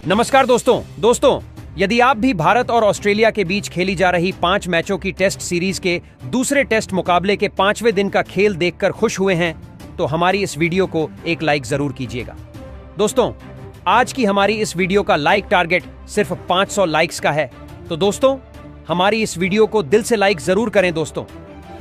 नमस्कार दोस्तों, यदि आप भी भारत और ऑस्ट्रेलिया के बीच खेली जा रही 5 मैचों की टेस्ट सीरीज के दूसरे टेस्ट मुकाबले के 5वें दिन का खेल देखकर खुश हुए हैं, तो हमारी इस वीडियो को एक लाइक जरूर कीजिएगा। दोस्तों, आज की हमारी इस वीडियो का लाइक टारगेट सिर्फ 500 लाइक्स का है। तो दोस्तों, हमारी इस वीडियो को दिल से लाइक जरूर करें। दोस्तों,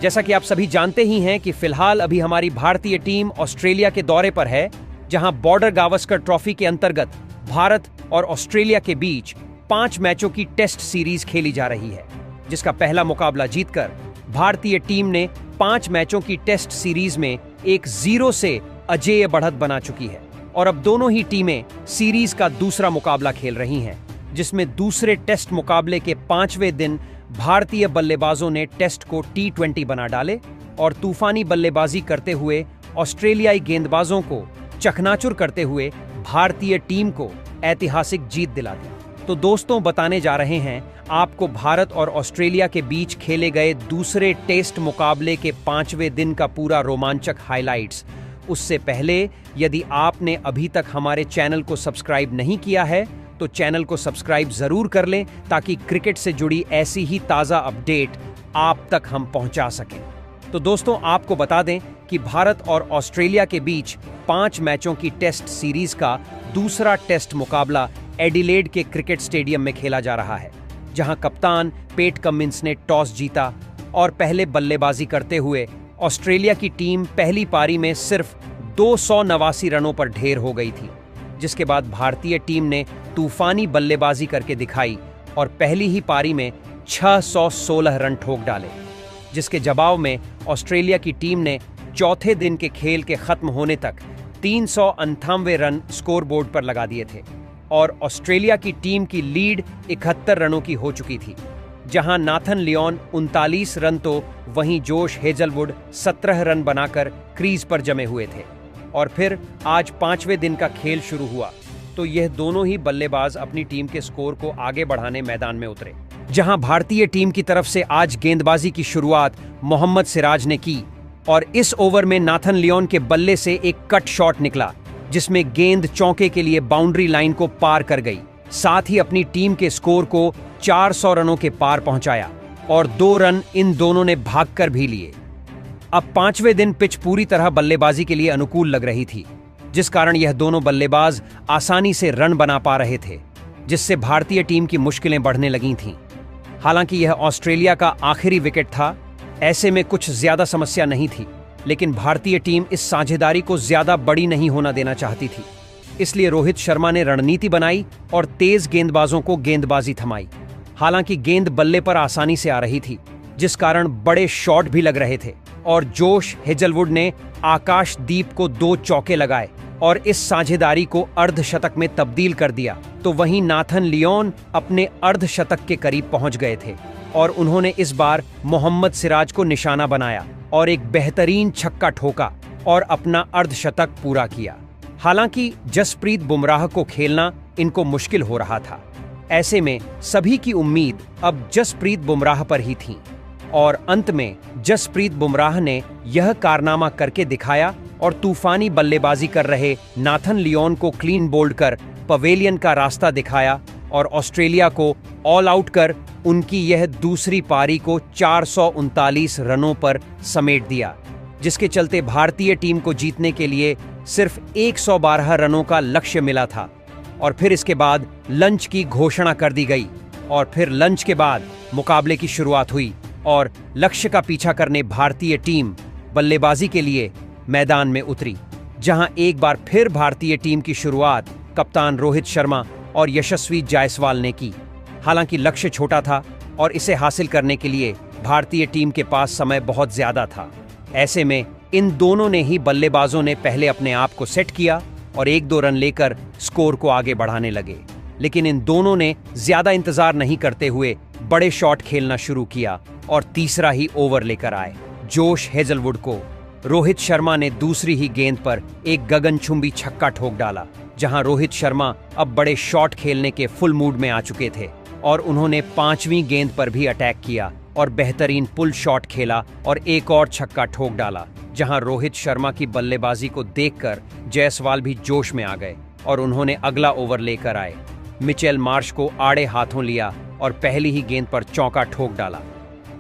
जैसा कि आप सभी जानते ही हैं कि फिलहाल अभी हमारी भारतीय टीम ऑस्ट्रेलिया के दौरे पर है, जहां बॉर्डर गावस्कर ट्रॉफी के अंतर्गत भारत और ऑस्ट्रेलिया के बीच 5 मैचों की टेस्ट सीरीज खेली जा रही है, जिसका पहला मुकाबला जीतकर भारतीय टीम ने 5 मैचों की टेस्ट सीरीज में एक 0 से अजेय बढ़त बना चुकी है। और अब दोनों ही टीमें सीरीज का दूसरा मुकाबला खेल रही हैं, जिसमें दूसरे टेस्ट मुकाबले के 5वें दिन भारतीय बल्लेबाजों ने टेस्ट को T20 बना डाले और तूफानी बल्लेबाजी करते हुए ऑस्ट्रेलियाई गेंदबाजों को चकनाचूर करते हुए भारतीय टीम को ऐतिहासिक जीत दिला दी। तो दोस्तों, बताने जा रहे हैं आपको भारत और ऑस्ट्रेलिया के बीच खेले गए दूसरे टेस्ट मुकाबले के 5वें दिन का पूरा रोमांचक हाइलाइट्स। उससे पहले यदि आपने अभी तक हमारे चैनल को सब्सक्राइब नहीं किया है, तो चैनल को सब्सक्राइब जरूर कर लें, ताकि क्रिकेट से जुड़ी ऐसी ही ताज़ा अपडेट आप तक हम पहुंचा सकें। तो दोस्तों, आपको बता दें कि भारत और ऑस्ट्रेलिया के बीच 5 मैचों की टेस्ट सीरीज का दूसरा टेस्ट मुकाबला एडिलेड के क्रिकेट स्टेडियम में खेला जा रहा है, जहां कप्तान पैट कमिंस ने टॉस जीता और पहले बल्लेबाजी करते हुए ऑस्ट्रेलिया की टीम पहली पारी में सिर्फ 289 रनों पर ढेर हो गई थी, जिसके बाद भारतीय टीम ने तूफानी बल्लेबाजी करके दिखाई और पहली ही पारी में 616 रन ठोक डाले, जिसके जवाब में ऑस्ट्रेलिया की टीम ने चौथे दिन के खेल के खत्म होने तक 398 रन स्कोरबोर्ड पर लगा दिए थे और ऑस्ट्रेलिया की टीम की लीड 71 रनों की हो चुकी थी, जहां नाथन लियोन 39 रन तो वहीं जोश हेजलवुड 17 रन बनाकर क्रीज पर जमे हुए थे। और फिर आज 5वें दिन का खेल शुरू हुआ, तो यह दोनों ही बल्लेबाज अपनी टीम के स्कोर को आगे बढ़ाने मैदान में उतरे। जहां भारतीय टीम की तरफ से आज गेंदबाजी की शुरुआत मोहम्मद सिराज ने की और इस ओवर में नाथन लियोन के बल्ले से एक कट शॉट निकला, जिसमें गेंद चौके के लिए बाउंड्री लाइन को पार कर गई। साथ ही अपनी टीम के स्कोर को 400 रनों के पार पहुंचाया और 2 रन इन दोनों ने भागकर भी लिए। अब 5वें दिन पिच पूरी तरह बल्लेबाजी के लिए अनुकूल लग रही थी, जिस कारण यह दोनों बल्लेबाज आसानी से रन बना पा रहे थे, जिससे भारतीय टीम की मुश्किलें बढ़ने लगी थीं। हालांकि यह ऑस्ट्रेलिया का आखिरी विकेट था, ऐसे में कुछ ज्यादा समस्या नहीं थी, लेकिन भारतीय टीम इस साझेदारी को ज्यादा बड़ी नहीं होना देना चाहती थी। इसलिए रोहित शर्मा ने रणनीति बनाई और तेज गेंदबाजों को गेंदबाजी थमाई। हालांकि गेंद बल्ले पर आसानी से आ रही थी, जिस कारण बड़े शॉट भी लग रहे थे और जोश हेजलवुड ने आकाशदीप को 2 चौके लगाए और इस साझेदारी को अर्धशतक में तब्दील कर दिया। तो वहीं नाथन लियोन अपने अर्धशतक के करीब पहुंच गए थे और उन्होंने इस बार मोहम्मद सिराज को निशाना बनाया और एक बेहतरीन छक्का ठोका और अपना अर्धशतक पूरा किया। हालांकि जसप्रीत बुमराह को खेलना इनको मुश्किल हो रहा था। ऐसे में सभी की उम्मीद अब जसप्रीत बुमराह पर ही थी और अंत में जसप्रीत बुमराह ने यह कारनामा करके दिखाया और तूफानी बल्लेबाजी कर रहे नाथन लियोन को क्लीन बोल्ड कर पवेलियन का रास्ता दिखाया और ऑस्ट्रेलिया को ऑल आउट कर उनकी यह दूसरी पारी को 439 रनों पर समेट दिया, जिसके चलते भारतीय टीम को जीतने के लिए सिर्फ 112 रनों का लक्ष्य मिला था। और फिर इसके बाद लंच की घोषणा कर दी गई और फिर लंच के बाद मुकाबले की शुरुआत हुई और लक्ष्य का पीछा करने भारतीय टीम बल्लेबाजी के लिए मैदान में उतरी, जहां एक बार फिर भारतीय टीम की शुरुआत कप्तान रोहित शर्मा और यशस्वी जायसवाल ने की। हालांकि लक्ष्य छोटा था और इसे हासिल करने के लिए भारतीय टीम के पास समय बहुत ज्यादा था। ऐसे में इन दोनों ने ही बल्लेबाजों ने पहले अपने आप को सेट किया और 1-2 रन लेकर स्कोर को आगे बढ़ाने लगे, लेकिन इन दोनों ने ज्यादा इंतजार नहीं करते हुए बड़े शॉट खेलना शुरू किया और तीसरा ही ओवर लेकर आए। जोश हेजलवुड को रोहित शर्मा ने दूसरी ही गेंद पर एक गगनचुंबी छक्का ठोक डाला, जहां रोहित शर्मा अब बड़े शॉट खेलने के फुल मूड में आ चुके थे और उन्होंने 5वीं गेंद पर भी अटैक किया और बेहतरीन पुल शॉट खेला और एक और छक्का ठोक डाला, जहां रोहित शर्मा की बल्लेबाजी को देखकर जायसवाल भी जोश में आ गए और उन्होंने अगला ओवर लेकर आए। मिचेल मार्श को आड़े हाथों लिया और पहली ही गेंद पर चौका ठोक डाला।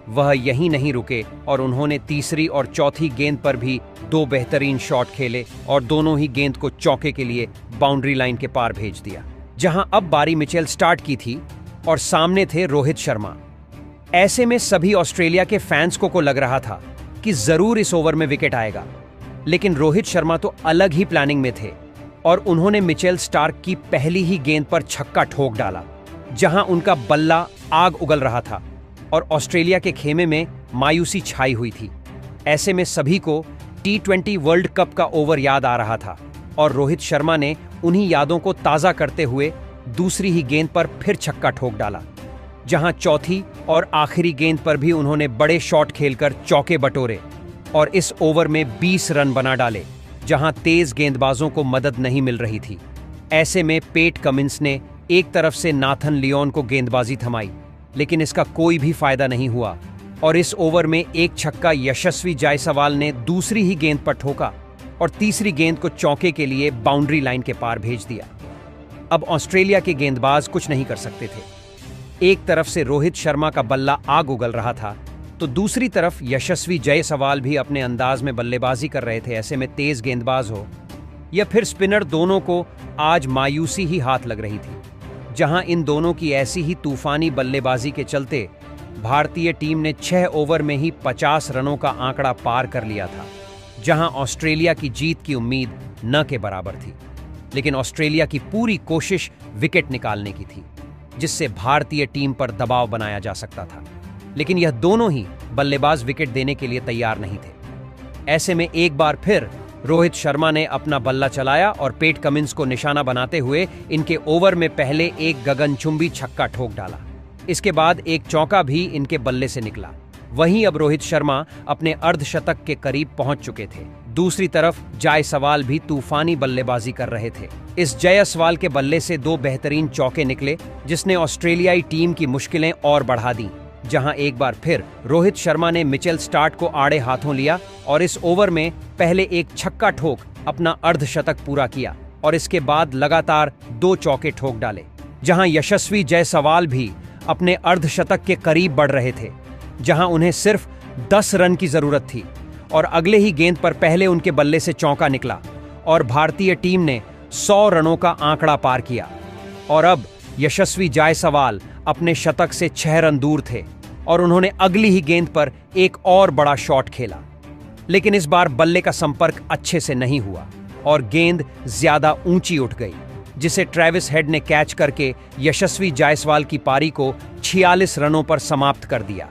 वह यहीं नहीं रुके और उन्होंने तीसरी और चौथी गेंद पर भी दो बेहतरीन शॉट खेले और दोनों ही गेंद को चौके के लिए बाउंड्री लाइन के पार भेज दिया। जहां अब बारी मिचेल स्टार्ट की थी और सामने थे रोहित शर्मा। ऐसे में सभी ऑस्ट्रेलिया के फैंस को लग रहा था कि जरूर इस ओवर में विकेट आएगा, लेकिन रोहित शर्मा तो अलग ही प्लानिंग में थे और उन्होंने मिचेल स्टार्क की पहली ही गेंद पर छक्का ठोक डाला, जहां उनका बल्ला आग उगल रहा था और ऑस्ट्रेलिया के खेमे में मायूसी छाई हुई थी। ऐसे में सभी को T20 वर्ल्ड कप का ओवर याद आ रहा था और रोहित शर्मा ने उन्हीं यादों को ताज़ा करते हुए दूसरी ही गेंद पर फिर छक्का ठोक डाला, जहां चौथी और आखिरी गेंद पर भी उन्होंने बड़े शॉट खेलकर चौके बटोरे और इस ओवर में 20 रन बना डाले, जहां तेज गेंदबाजों को मदद नहीं मिल रही थी। ऐसे में पेट कमिंस ने एक तरफ से नाथन लियोन को गेंदबाजी थमाई, लेकिन इसका कोई भी फायदा नहीं हुआ और इस ओवर में एक छक्का यशस्वी जायसवाल ने दूसरी ही गेंद पर ठोका और तीसरी गेंद को चौके के लिए बाउंड्री लाइन के पार भेज दिया। अब ऑस्ट्रेलिया के गेंदबाज कुछ नहीं कर सकते थे। एक तरफ से रोहित शर्मा का बल्ला आग उगल रहा था, तो दूसरी तरफ यशस्वी जायसवाल भी अपने अंदाज में बल्लेबाजी कर रहे थे। ऐसे में तेज गेंदबाज हो या फिर स्पिनर, दोनों को आज मायूसी ही हाथ लग रही थी। जहां इन दोनों की ऐसी ही तूफानी बल्लेबाजी के चलते भारतीय टीम ने 6 ओवर में ही 50 रनों का आंकड़ा पार कर लिया था, जहां ऑस्ट्रेलिया की जीत की उम्मीद न के बराबर थी। लेकिन ऑस्ट्रेलिया की पूरी कोशिश विकेट निकालने की थी, जिससे भारतीय टीम पर दबाव बनाया जा सकता था, लेकिन यह दोनों ही बल्लेबाज विकेट देने के लिए तैयार नहीं थे। ऐसे में एक बार फिर रोहित शर्मा ने अपना बल्ला चलाया और पेट कमिंस को निशाना बनाते हुए इनके ओवर में पहले एक गगनचुंबी छक्का ठोक डाला। इसके बाद एक चौका भी इनके बल्ले से निकला। वहीं अब रोहित शर्मा अपने अर्धशतक के करीब पहुंच चुके थे। दूसरी तरफ जायसवाल भी तूफानी बल्लेबाजी कर रहे थे। इस जायसवाल के बल्ले से 2 बेहतरीन चौके निकले, जिसने ऑस्ट्रेलियाई टीम की मुश्किलें और बढ़ा दी। जहां एक बार फिर रोहित शर्मा ने मिचेल स्टार्क को आड़े हाथों लिया और इस ओवर में पहले एक छक्का ठोक अपना अर्धशतक पूरा किया और इसके बाद लगातार 2 चौके ठोक डाले। जहां यशस्वी जायसवाल भी अपने अर्धशतक के करीब बढ़ रहे थे, जहां उन्हें सिर्फ 10 रन की जरूरत थी और अगले ही गेंद पर पहले उनके बल्ले से चौका निकला और भारतीय टीम ने 100 रनों का आंकड़ा पार किया। और अब यशस्वी जायसवाल अपने शतक से 6 रन दूर थे और उन्होंने अगली ही गेंद पर एक और बड़ा शॉट खेला, लेकिन इस बार बल्ले का संपर्क अच्छे से नहीं हुआ और गेंद ज्यादा ऊंची उठ गई, जिसे ट्रेविस हेड ने कैच करके यशस्वी जायसवाल की पारी को 46 रनों पर समाप्त कर दिया।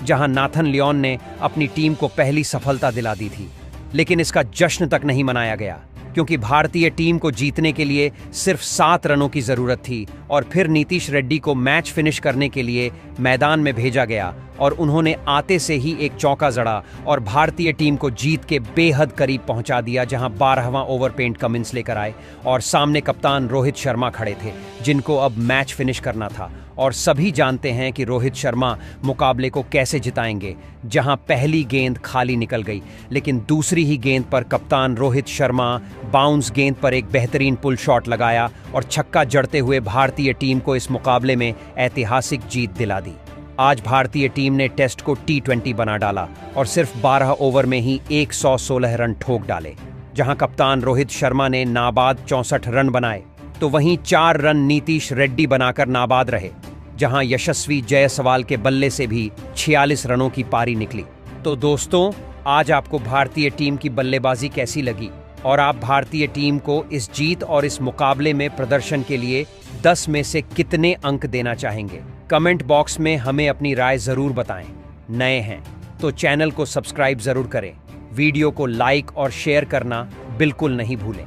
जहां नाथन लियोन ने अपनी टीम को पहली सफलता दिला दी थी, लेकिन इसका जश्न तक नहीं मनाया गया, क्योंकि भारतीय टीम को जीतने के लिए सिर्फ 7 रनों की जरूरत थी और फिर नीतीश रेड्डी को मैच फिनिश करने के लिए मैदान में भेजा गया और उन्होंने आते से ही एक चौका जड़ा और भारतीय टीम को जीत के बेहद करीब पहुंचा दिया। जहां 12वां ओवर पेट कमिंस लेकर आए और सामने कप्तान रोहित शर्मा खड़े थे, जिनको अब मैच फिनिश करना था और सभी जानते हैं कि रोहित शर्मा मुकाबले को कैसे जिताएंगे। जहां पहली गेंद खाली निकल गई, लेकिन दूसरी ही गेंद पर कप्तान रोहित शर्मा बाउंस गेंद पर एक बेहतरीन पुल शॉट लगाया और छक्का जड़ते हुए भारतीय टीम को इस मुकाबले में ऐतिहासिक जीत दिला दी। आज भारतीय टीम ने टेस्ट को T20 बना डाला और सिर्फ 12 ओवर में ही 116 रन ठोक डाले। जहां कप्तान रोहित शर्मा ने नाबाद 64 रन बनाए, तो वहीं 4 रन नीतीश रेड्डी बनाकर नाबाद रहे। जहां यशस्वी जायसवाल के बल्ले से भी 46 रनों की पारी निकली। तो दोस्तों, आज आपको भारतीय टीम की बल्लेबाजी कैसी लगी और आप भारतीय टीम को इस जीत और इस मुकाबले में प्रदर्शन के लिए 10 में से कितने अंक देना चाहेंगे? कमेंट बॉक्स में हमें अपनी राय जरूर बताएं। नए हैं तो चैनल को सब्सक्राइब जरूर करें। वीडियो को लाइक और शेयर करना बिल्कुल नहीं भूलें।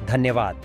धन्यवाद।